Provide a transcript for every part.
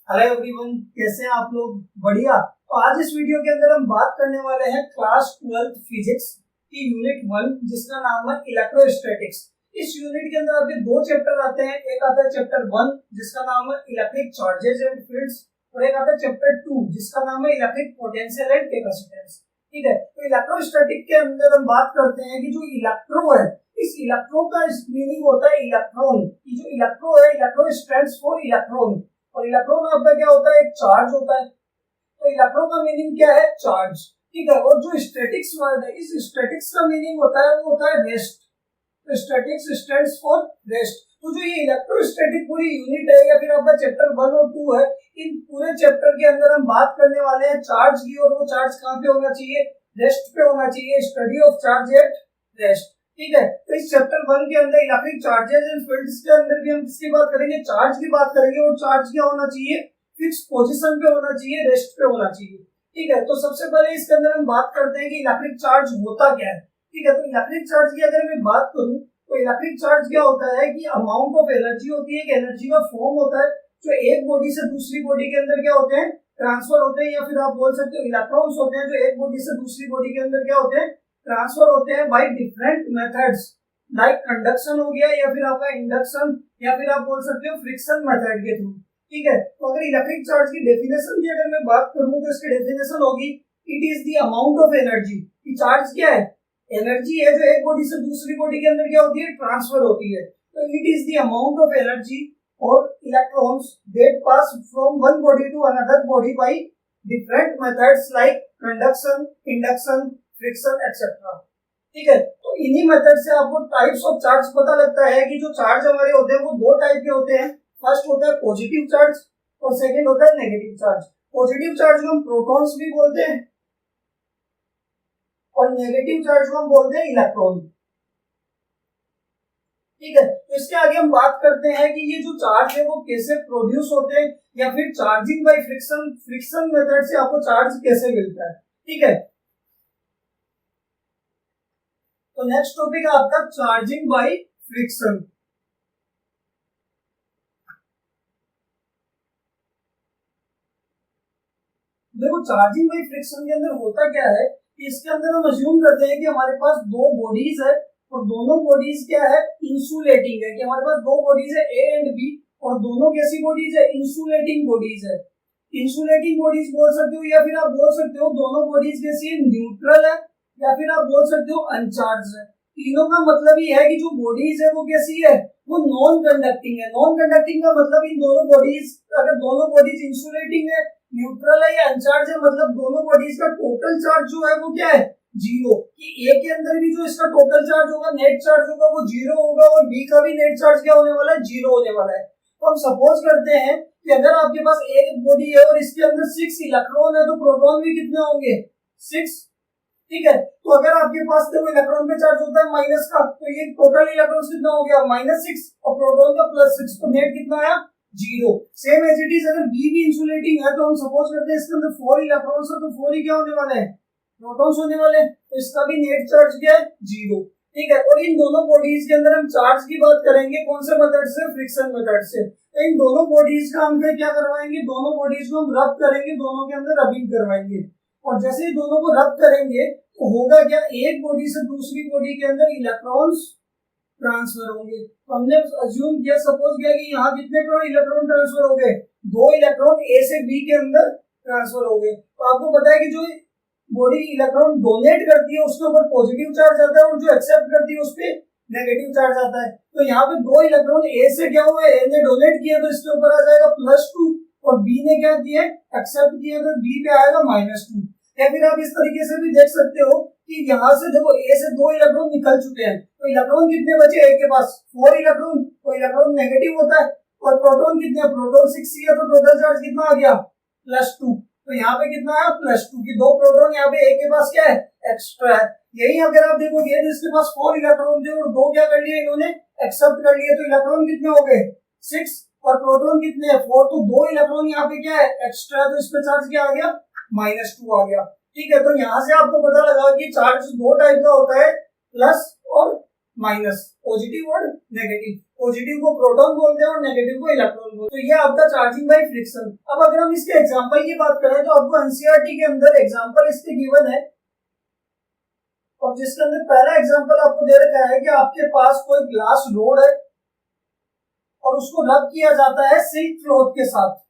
Hello everyone, कैसे हैं आप लोग? बढ़िया। तो आज इस वीडियो के अंदर हम बात करने वाले हैं क्लास 12th फिजिक्स की यूनिट 1 जिसका नाम है इलेक्ट्रोस्टैटिक्स। इस यूनिट के अंदर आपके दो चैप्टर आते हैं। एक आता है चैप्टर 1 जिसका नाम है इलेक्ट्रिक चार्जेस एंड फील्ड्स और एक आता है चैप्टर 2 जिसका नाम है इलेक्ट्रिक पोटेंशियल एंड कैपेसिटेंस। ठीक है, तो इलेक्ट्रोस्टैटिक के अंदर हम बात करते हैं कि जो इलेक्ट्रो है, इस इलेक्ट्रो का मीनिंग होता है इलेक्ट्रॉन। जो इलेक्ट्रो है, इलेक्ट्रो स्टैंड्स फॉर इलेक्ट्रॉन और इलेक्ट्रॉन आपका क्या होता है? एक चार्ज होता है। तो इलेक्ट्रॉन का मीनिंग क्या है? चार्ज। ठीक है, और जो स्टैटिक्स वर्ड है, इस स्टैटिक्स का मीनिंग होता है वो होता है रेस्ट। तो स्टैटिक्स स्टैंड्स फॉर रेस्ट। तो जो ये इलेक्ट्रोस्टैटिक पूरी यूनिट है या फिर आपका चैप्टर 1 और 2 है, इन पूरे चैप्टर के अंदर हम बात करने वाले हैं चार्ज की। और वो चार्ज कहाँ पे होना चाहिए? रेस्ट पे होना चाहिए। Study of charge at rest. ठीक है, तो इस चैप्टर 1 के अंदर इलेक्ट्रिक चार्जेस एंड फील्ड्स के अंदर भी हम किसकी बात करेंगे? चार्ज की बात करेंगे। और चार्ज क्या होना चाहिए? फिक्स पोजीशन पे होना चाहिए, रेस्ट पे होना चाहिए। ठीक है, तो सबसे पहले इसके अंदर हम बात करते हैं कि इलेक्ट्रिक चार्ज होता क्या है। ठीक है, तो इलेक्ट्रिक चार्ज की अगर मैं बात करूं तो इलेक्ट्रिक चार्ज क्या होता है कि अमाउंट ऑफ एनर्जी होती है, एक एनर्जी का फॉर्म होता है जो एक बॉडी से दूसरी बॉडी के अंदर क्या होते हैं? ट्रांसफर होते हैं। या फिर आप बोल सकते हो इलेक्ट्रॉन्स होते हैं जो एक बॉडी से दूसरी बॉडी के अंदर क्या होते हैं? ट्रांसफर होते हैं bye different methods, like conduction हो गया या फिर आपका इंडक्शन या फिर आप बोल सकते हो फ्रिक्शन मेथड के थ्रू। ठीक है, तो अगर इलेक्ट्रिक चार्ज की डेफिनेशन की अगर मैं बात करूं तो इसकी डेफिनेशन होगी it is the amount of energy. Charge क्या है? एनर्जी है जो एक बॉडी से दूसरी बॉडी के अंदर क्या होती है? ट्रांसफर होती है। तो it is the amount of energy और electrons that pass from one body to another body by different methods like conduction, induction, friction etcetera. ठीक है, तो इन्हीं मेथड से आपको टाइप्स ऑफ चार्ज पता लगता है कि जो चार्ज हमारे होते हैं वो दो टाइप के होते हैं। फर्स्ट होता है पॉजिटिव चार्ज और सेकंड होता है नेगेटिव चार्ज। पॉजिटिव चार्ज को हम प्रोटॉन्स भी बोलते हैं और नेगेटिव चार्ज को हम बोलते हैं इलेक्ट्रॉन। ठीक है, तो इसके आगे हम बात करते हैं कि ये जो चार्ज है वो कैसे प्रोड्यूस होते हैं या फिर charging by friction, friction method से आपको चार्ज कैसे मिलता है। ठीक है, तो नेक्स्ट टॉपिक है आपका चार्जिंग बाय फ्रिक्शन। देखो, चार्जिंग बाय फ्रिक्शन के अंदर होता क्या है कि इसके अंदर हम अज्यूम करते हैं कि हमारे पास दो बॉडीज है और दोनों बॉडीज क्या है? इंसुलेटिंग है। कि हमारे पास दो बॉडीज है ए एंड बी और दोनों कैसी बॉडीज है? इंसुलेटिंग बॉडीज है। इंसुलेटिंग बॉडीज बोल सकते हो या फिर आप बोल सकते हो दोनों बॉडीज कैसी है? न्यूट्रल है या फिर आप बोल सकते हो अनचार्ज है। तीनों का मतलब ये है कि जो बॉडीज है वो कैसी है? वो नॉन कंडक्टिंग है। नॉन कंडक्टिंग का मतलब इन दोनों बॉडीज, अगर दोनों बॉडीज इंसुलेटिंग है, न्यूट्रल है या अनचार्ज है, मतलब दोनों बॉडीज का टोटल चार्ज जो है वो क्या है? जीरो। कि ए के अंदर भी जो इसका टोटल चार्ज होगा, नेट चार्ज होगा, वो जीरो होगा और बी का भी नेट चार्ज क्या होने वाला है? जीरो होने वाला है। तो हम सपोज करते हैं कि अगर आपके पास एक बॉडी है और इसके अंदर 6 इलेक्ट्रॉन है तो प्रोटॉन भी कितने होंगे? 6। ठीक है, तो अगर आपके पास देखो इलेक्ट्रॉन पे चार्ज होता है माइनस का, तो ये टोटल इलेक्ट्रॉन कितना हो गया? -6 और प्रोटॉन का +6, तो नेट कितना आया? Zero. Same as it is अगर बी भी इंसुलेटिंग है तो हम सपोज करते हैं इसके अंदर 4 इलेक्ट्रॉन्स है तो 4 ही क्या होने वाले हैं? प्रोटॉन्स होने वाले हैं। तो इसका भी नेट चार्ज क्या है? जीरो। ठीक है, और इन दोनों बॉडीज के अंदर हम चार्ज की बात करेंगे कौन से मेथड से? फ्रिक्शन मेथड से। तो इन दोनों बॉडीज का हम क्या करवाएंगे? दोनों बॉडीज को हम रब करेंगे, दोनों के अंदर रबिंग करवाएंगे। और जैसे ही दोनों को रब करेंगे तो होगा क्या? एक बॉडी से दूसरी बॉडी के अंदर इलेक्ट्रॉन्स ट्रांसफर होंगे। तो हमने अज्यूम किया, सपोज किया कि यहाँ कितने इलेक्ट्रॉन ट्रांसफर हो गए? 2 इलेक्ट्रॉन ए से बी के अंदर ट्रांसफर हो गए। तो आपको पता है कि जो बॉडी इलेक्ट्रॉन डोनेट करती है उसके ऊपर पॉजिटिव चार्ज आता है और जो एक्सेप्ट करती है उस पर नेगेटिव चार्ज आता है। तो यहाँ पे 2 इलेक्ट्रॉन ए से क्या हुए? ए ने डोनेट किया तो इसके ऊपर आ जाएगा +2 और बी ने क्या किया? एक्सेप्ट किया तो बी पे आएगा -2। या फिर आप इस तरीके से भी देख सकते हो कि यहाँ से देखो ए से 2 इलेक्ट्रॉन निकल चुके हैं तो इलेक्ट्रॉन कितने बचे? ए के पास 4 इलेक्ट्रॉन। तो इलेक्ट्रॉन नेगेटिव होता है और प्रोटॉन कितने? प्रोटॉन 6 ही है तो टोटल चार्ज कितना आ गया? +2। तो यहाँ पे कितना है? +2 की 2 प्रोटॉन यहाँ पे ए के पास क्या है? एक्स्ट्रा है। यही अगर आप देखोगे तो इसके पास 4 इलेक्ट्रॉन थे और 2 क्या कर लिए इन्होंने? एक्सेप्ट कर लिए। तो इलेक्ट्रॉन कितने हो गए? 6 और प्रोटॉन कितने हैं? 4। तो 2 इलेक्ट्रॉन यहाँ पे क्या है? एक्स्ट्रा। तो इस पे चार्ज क्या आ गया? -2 आ गया। ठीक है, तो यहाँ से आपको पता लगा कि चार्ज दो टाइप का होता है, प्लस और माइनस, पॉजिटिव और नेगेटिव। पॉजिटिव को प्रोटॉन बोलते हैं और नेगेटिव को इलेक्ट्रॉन बोलते हैं। तो ये आपका चार्जिंग बाय फ्रिक्शन। अब अगर हम इसके एग्जांपल की बात करें तो आपको एनसीईआरटी के अंदर एग्जांपल इसके गिवन है, और जिसके अंदर पहला एग्जांपल आपको दे रखा है कि आपके पास कोई ग्लास रोड है और उसको रब किया जाता है सिल्क क्लॉथ के साथ।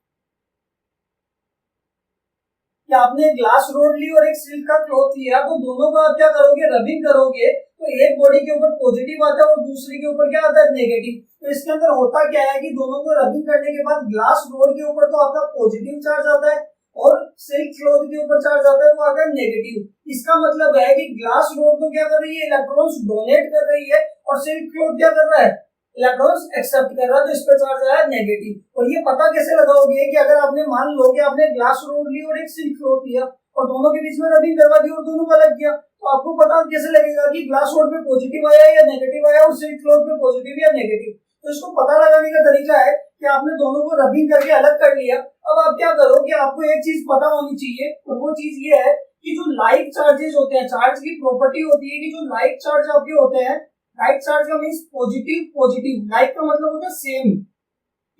कि आपने ग्लास रोड ली और एक सिल्क का क्लॉथ लिया, तो दोनों का आप क्या करोगे, रबिंग करोगे, तो एक बॉडी के ऊपर पॉजिटिव आता है और दूसरी के ऊपर क्या आता है, नेगेटिव। तो इसके अंदर होता क्या है कि दोनों को रबिंग करने के बाद ग्लास रोड के ऊपर तो आपका पॉजिटिव चार्ज आता है और सिल्क क्लॉथ के ऊपर चार्ज आता है वो आता है नेगेटिव। इसका मतलब है कि ग्लास रोड तो क्या कर रही है, इलेक्ट्रॉन्स डोनेट कर रही है, और सिल्क क्लॉथ क्या कर रहा है, इलेक्ट्रॉन्स एक्सेप्ट कर रहा है, तो इस पे चार्ज आया नेगेटिव। और ये पता कैसे लगाओगे कि अगर आपने मान लो कि आपने ग्लास रोड ली और एक सिल्क क्लॉथ लिया और दोनों के बीच में रबिंग करवा दी और दोनों को अलग किया, तो आपको पता कैसे लगेगा कि ग्लास रोड पे पॉजिटिव आया या नेगेटिव आया और सिल्क क्लॉथ पे पॉजिटिव या नेगेटिव। तो इसको पता लगाने का तरीका है कि आपने दोनों को रबिंग करके अलग कर लिया। अब आप क्या करो कि आपको एक चीज पता होनी चाहिए, और वो चीज ये है कि जो लाइक चार्जेस होते हैं, चार्ज की प्रॉपर्टी होती है कि जो लाइक चार्ज आपके होते हैं, लाइक चार्ज का मींस पॉजिटिव पॉजिटिव, लाइक का मतलब होता है सेम,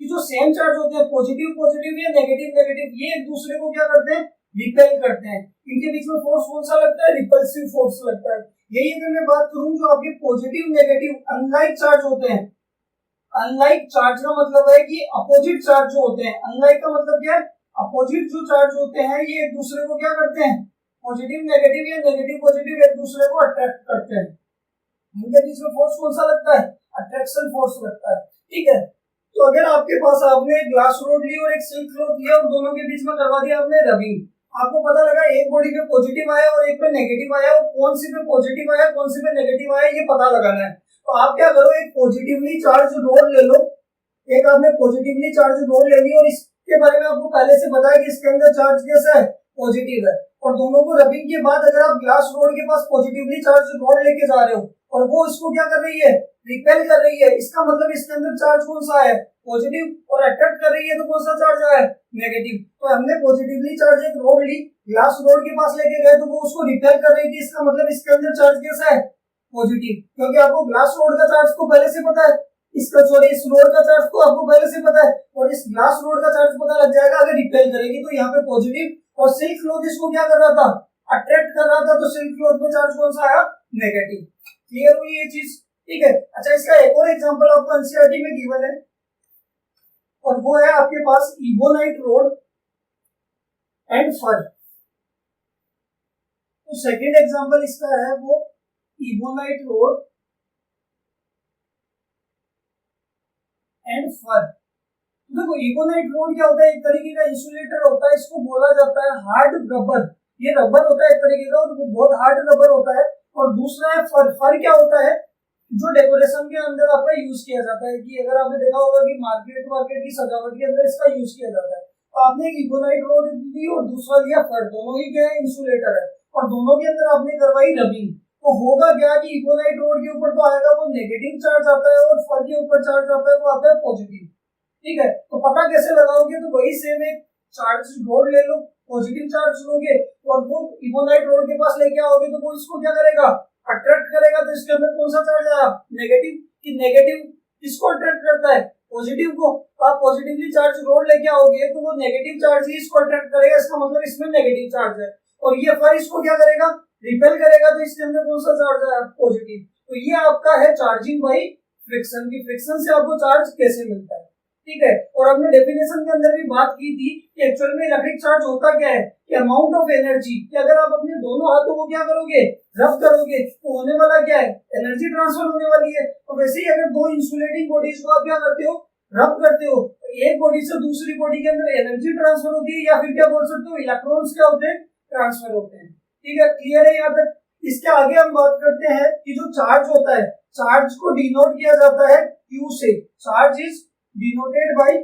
कि जो सेम चार्ज होते हैं पॉजिटिव पॉजिटिव या नेगेटिव नेगेटिव, ये एक दूसरे को क्या करते हैं, रिपेल करते हैं। इनके बीच में फोर्स कौन सा लगता है, रिपल्सिव फोर्स लगता है। यही अगर मैं बात करूं जो आपके पॉजिटिव नेगेटिव अनलाइक चार्ज होते हैं, अनलाइक चार्ज का मतलब है कि अपोजिट चार्ज जो होते हैं, अनलाइक का मतलब क्या है, अपोजिट जो चार्ज होते हैं ये एक दूसरे को क्या करते हैं, पॉजिटिव नेगेटिव या नेगेटिव पॉजिटिव एक दूसरे को अट्रैक्ट करते हैं। इनके बीच में फोर्स कौन सा लगता है, अट्रैक्शन फोर्स लगता है। ठीक है, तो अगर आपके पास आपने ग्लास रोड ली और एक सिल्क क्लॉथ लिया और दोनों के बीच में करवा दिया आपने रबिंग, आपको पता लगा एक बॉडी पे पॉजिटिव आया और एक पे नेगेटिव आया, और कौन सी पे पॉजिटिव आया कौन सी पे नेगेटिव आया ये पता लगाना है। तो आप क्या करो, एक पॉजिटिवली चार्ज रोड ले लो, एक आपने पॉजिटिवली चार्ज रोड ले ली और इसके बारे में आपको पहले से पता है कि इसके अंदर चार्ज कैसा है, पॉजिटिव है, और दोनों को रबिंग के बाद अगर आप ग्लास रोड के पास पॉजिटिवली चार्ज रोड लेके जा रहे हो और वो इसको क्या कर रही है, रिपेल कर रही है, इसका मतलब इसके अंदर चार्ज कौन सा है, पॉजिटिव, और अट्रैक्ट कर रही है तो कौन सा चार्ज आया, नेगेटिव। तो हमने पॉजिटिवली चार्ज एक रोड ली, ग्लास रोड के पास लेके गए तो वो उसको रिपेल कर रही थी, इसका मतलब इसके अंदर चार्ज कैसा है, पॉजिटिव, क्योंकि आपको ग्लास रोड का चार्ज को पहले से पता है, इसका सॉरी इस रोड का चार्ज तो आपको पहले से पता है, और इस ग्लास रोड का चार्ज पता लग जाएगा अगर रिपेल करेगी तो यहाँ पे पॉजिटिव, और सिल्क क्लॉथ इसको क्या कर रहा था, अट्रैक्ट कर रहा था, तो सिल्क क्लॉथ में चार्ज कौन सा आया, नेगेटिव। क्लियर हुई ये चीज, ठीक है। अच्छा, इसका एक और एग्जांपल आपको एनसीईआरटी में गिवन है, और वो है आपके पास इबोनाइट रोड एंड फर। तो सेकंड एग्जांपल इसका है वो इबोनाइट रोड एंड फर। देखो इबोनाइट रोड क्या होता है, एक तरीके का इंसुलेटर होता है, इसको बोला जाता है हार्ड रबर। ये रबर होता है एक तरीके का, और वो बहुत हार्ड रबर होता है। और दूसरा है फर। फर क्या होता है, जो डेकोरेशन के अंदर आपका यूज किया जाता है, कि अगर आपने देखा होगा कि मार्केट की सजावट के अंदर इसका यूज किया जाता है। तो आपने एक इबोनाइट रोड ली और दूसरा लिया फर, दोनों ही क्या है, इंसुलेटर है, और दोनों के अंदर आपने करवाई रबिंग। तो होगा क्या कि इबोनाइट रोड के ऊपर तो आएगा वो नेगेटिव चार्ज आता है, और फर के ऊपर चार्ज आता है वो आता है पॉजिटिव। ठीक है, तो पता कैसे लगाओगे, तो वही सेम एक चार्ज रोड ले लो, पॉजिटिव चार्ज लोगे और वो इबोनाइट रोड के पास लेके आओगे तो वो इसको क्या करेगा, अट्रैक्ट करेगा। तो इसके अंदर कौन सा चार्ज आया, नेगेटिव। कि नेगेटिव किसको अट्रैक्ट करता है, पॉजिटिव को। तो आप पॉजिटिवली चार्ज रोड लेके आओगे तो वो नेगेटिव चार्ज ही इसको अट्रैक्ट करेगा, इसका मतलब इसमें नेगेटिव चार्ज है। और ये फर इसको क्या करेगा, रिपेल करेगा, तो इसके अंदर कौन सा चार्ज आया, पॉजिटिव। तो ये आपका है चार्जिंग बाई फ्रिक्शन, की फ्रिक्शन से आपको चार्ज कैसे मिलता है। ठीक है, और हमने डेफिनेशन के अंदर भी बात की थी कि एक्चुअल में इलेक्ट्रिक चार्ज होता क्या है, कि अमाउंट ऑफ एनर्जी, कि अगर आप अपने दोनों हाथों को क्या करोगे, रब करोगे, तो होने वाला क्या है, एनर्जी ट्रांसफर होने वाली है। तो वैसे ही अगर दो इंसुलेटिंग बॉडीज को आप क्या करते हो, रब करते हो, तो एक बॉडी से दूसरी बॉडी के अंदर एनर्जी ट्रांसफर होती है, या फिर क्या बोल सकते हो, इलेक्ट्रॉन्स क्या होते हैं, ट्रांसफर होते हैं। ठीक है, क्लियर है यहाँ तक। इसके आगे हम बात करते हैं कि जो चार्ज होता है, चार्ज को डिनोट किया जाता है क्यू से। चार्ज इज डिनोटेड बाय,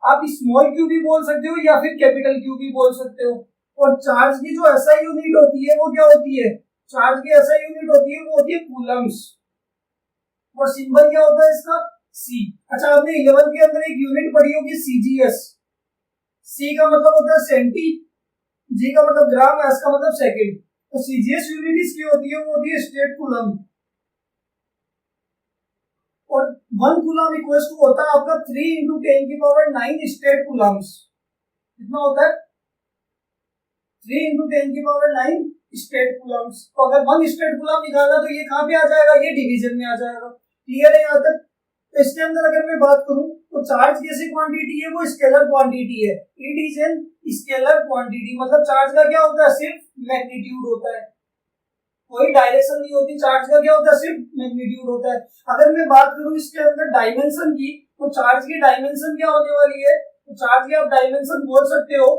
आप स्मॉल क्यू भी बोल सकते हो या फिर कैपिटल क्यू भी बोल सकते हो। और चार्ज की जो एसआई यूनिट होती है वो क्या होती है, चार्ज की एसआई यूनिट होती है वो होती है कूलम्स, और सिंबल क्या होता है इसका, सी। अच्छा, आपने 11th के अंदर एक यूनिट पढ़ी होगी सीजीएस। सी का मतलब होता है सेंटी, जी का मतलब ग्राम, एस का मतलब सेकंड। तो सीजीएस यूनिट इसकी होती है वो होती है स्टेट कूलम, और 1 कूलम इक्वल्स टू होता है आपका 3 इंटू 10⁹ स्टेट कूलम्स। कितना होता है? 3 इंटू 10⁹ स्टेट कूलम्स। तो अगर 1 स्टेट कूलम निकालना तो ये कहाँ पे आ जाएगा? ये डिवीजन में आ जाएगा। क्लियर है यहाँ तक? तो इसके अंदर अगर मैं बात करूं तो चार्ज कैसी क्वांटिटी है? वो स्केलर क्वांटिटी है। It is an scalar quantity, मतलब चार्ज का क्या होता है? सिर्फ मैग्नीट्यूड होता है, कोई डायरेक्शन नहीं होती। चार्ज का क्या होता है? सिर्फ मैग्नीट्यूड होता है। अगर मैं बात करूं इसके अंदर डायमेंशन की, तो चार्ज की डायमेंशन क्या होने वाली है? तो चार्ज की आप डायमेंशन बोल सकते हो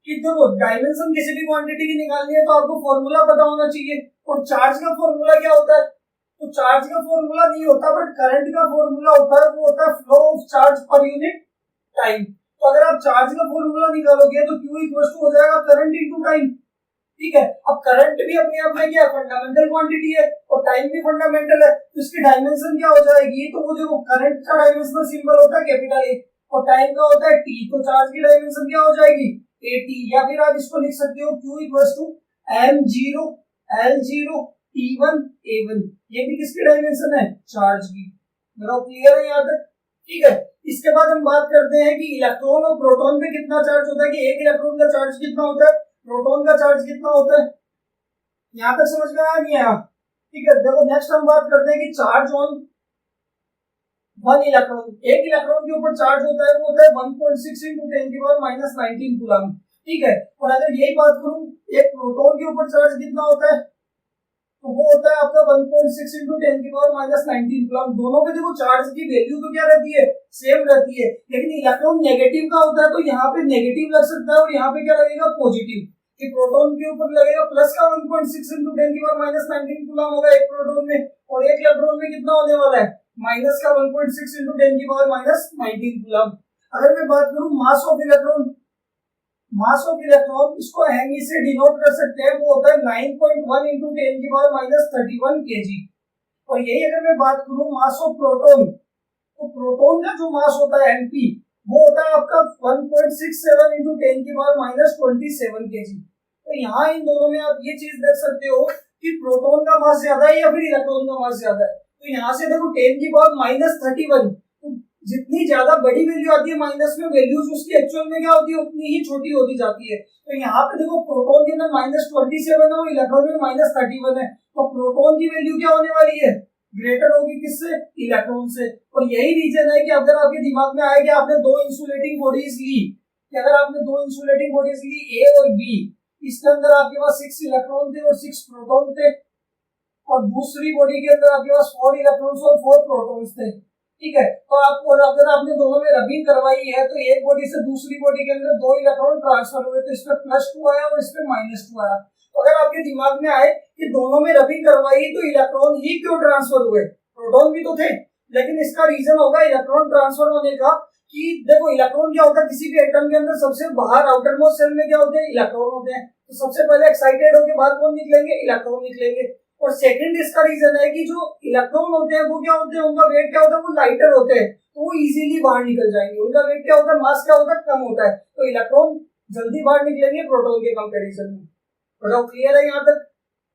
कि देखो डायमेंशन किसी भी क्वांटिटी की निकालनी है तो आपको फॉर्मूला पता होना चाहिए। और चार्ज का फॉर्मूला क्या होता है? तो चार्ज का फॉर्मूला नहीं होता, बट करंट का फॉर्मूला होता है। वो होता है flow of charge per unit time. तो अगर आप चार्ज का फॉर्मूला निकालोगे तो Q इक्वल टू हो जाएगा करंट इनटू टाइम। ठीक है, अब करंट भी अपने आप में क्या है? फंडामेंटल क्वांटिटी है, और टाइम भी फंडामेंटल है। तो इसकी डायमेंशन क्या हो जाएगी? तो वो देखो करंट का डायमेंशनल सिंबल होता है कैपिटल ए, और टाइम का होता है टी। तो चार्ज की डायमेंशन क्या हो जाएगी? AT। या फिर आप इसको लिख सकते हो Q equal to M0 L0 T1 A1। ये भी किसकी डायमेंशन है? चार्ज की। मेरा क्लियर है यहाँ तक? ठीक है, इसके बाद हम बात करते हैं कि इलेक्ट्रॉन और प्रोटॉन पे कितना चार्ज होता है, कि एक इलेक्ट्रॉन का चार्ज कितना होता है, प्रोटॉन का चार्ज कितना होता है। यहाँ तक समझ में आया नहीं आया? ठीक है, देखो नेक्स्ट हम बात करते हैं कि चार्ज ऑन 1 इलेक्ट्रॉन। एक इलेक्ट्रॉन के ऊपर चार्ज होता है वो होता है 1.6 इंटू 10⁻⁻19 कूलम। ठीक है, और अगर यही बात करूं एक प्रोटॉन के ऊपर चार्ज कितना होता है, तो वो होता है आपका 1.6 इंटू 10⁻⁻19 कूलम। दोनों पे देखो चार्ज की वैल्यू तो क्या रहती है? सेम रहती है, लेकिन इलेक्ट्रॉन नेगेटिव का होता है तो यहाँ पे नेगेटिव लग सकता है और यहाँ पे क्या लगेगा? पॉजिटिव। कि प्रोटॉन के ऊपर लगेगा प्लस का 1.6 इंटू 10⁻⁻19 कूलम होगा एक प्रोटॉन में, और एक इलेक्ट्रॉन में कितना होने वाला है? माइनस का 1.6 इंटू 10⁻⁻19 कूलम। अगर मैं बात करूं mass of electron, mass of electron इसको He से डिनोट कर सकते हैं, वो होता है 9.1 इंटू 10⁻31 kg। और यही अगर मैं बात करूं मास ऑफ प्रोटॉन, तो प्रोटॉन का जो मास होता है Mp, वो होता है आपका 1.67 इंटू 10⁻27 kg। तो यहाँ इन दोनों में आप ये चीज देख सकते हो कि प्रोटॉन का मास ज्यादा है या फिर इलेक्ट्रॉन का मास ज्यादा है। तो यहाँ से देखो 10⁻31, जितनी ज्यादा बड़ी वैल्यू आती है माइनस में, वैल्यूज उसकी एक्चुअल में क्या होती है? उतनी ही छोटी होती जाती है। तो यहाँ पे देखो प्रोटॉन के अंदर -27 है और इलेक्ट्रॉन में -31 है, तो प्रोटॉन की वैल्यू क्या होने वाली है? ग्रेटर होगी किससे? इलेक्ट्रॉन से। और यही रीजन है कि अगर आपके दिमाग में आए कि आपने दो इंसुलेटिंग बॉडीज ली, कि अगर आपने दो इंसुलेटिंग बॉडीज ली ए और बी, इसके अंदर आपके पास 6 इलेक्ट्रॉन थे और 6 प्रोटॉन थे, और दूसरी बॉडी के अंदर आपके पास 4 इलेक्ट्रॉन्स और 4 प्रोटॉन्स थे। ठीक है, तो आपको अगर आपने दोनों में रबिंग करवाई है तो एक बॉडी से दूसरी बॉडी के अंदर 2 इलेक्ट्रॉन ट्रांसफर हुए, तो इसमें +2 आया और इसमें -2 आया। तो अगर आपके दिमाग में आए कि दोनों में रबिंग करवाई तो इलेक्ट्रॉन ही क्यों ट्रांसफर हुए? प्रोटॉन भी तो थे, लेकिन इसका रीजन होगा इलेक्ट्रॉन ट्रांसफर होने का कि देखो इलेक्ट्रॉन क्या होता है किसी भी एटम के अंदर, सबसे बाहर आउटर मोस्ट सेल में क्या होते हैं? इलेक्ट्रॉन होते हैं। तो सबसे पहले एक्साइटेड होकर बाहर कौन निकलेंगे? इलेक्ट्रॉन निकलेंगे। और सेकंड इसका रीजन है कि जो इलेक्ट्रॉन होते हैं वो क्या होते हैं? उनका वेट क्या होता है? वो लाइटर होते हैं, तो वो इजीली बाहर निकल जाएंगे। उनका वेट क्या होता है? मास क्या होता है? कम होता है, तो इलेक्ट्रॉन जल्दी बाहर निकलेंगे प्रोटॉन के कंपैरिजन में। बताओ क्लियर है यहाँ तक?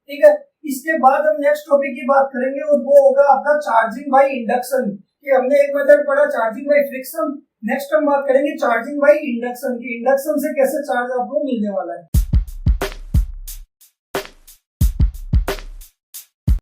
ठीक है, इसके बाद हम नेक्स्ट टॉपिक की बात करेंगे और वो होगा आपका चार्जिंग बाय इंडक्शन। कि हमने एक मेथड पढ़ा चार्जिंग बाय फ्रिक्शन, नेक्स्ट हम बात करेंगे चार्जिंग बाय इंडक्शन की इंडक्शन से कैसे चार्ज आपको मिलने वाला है।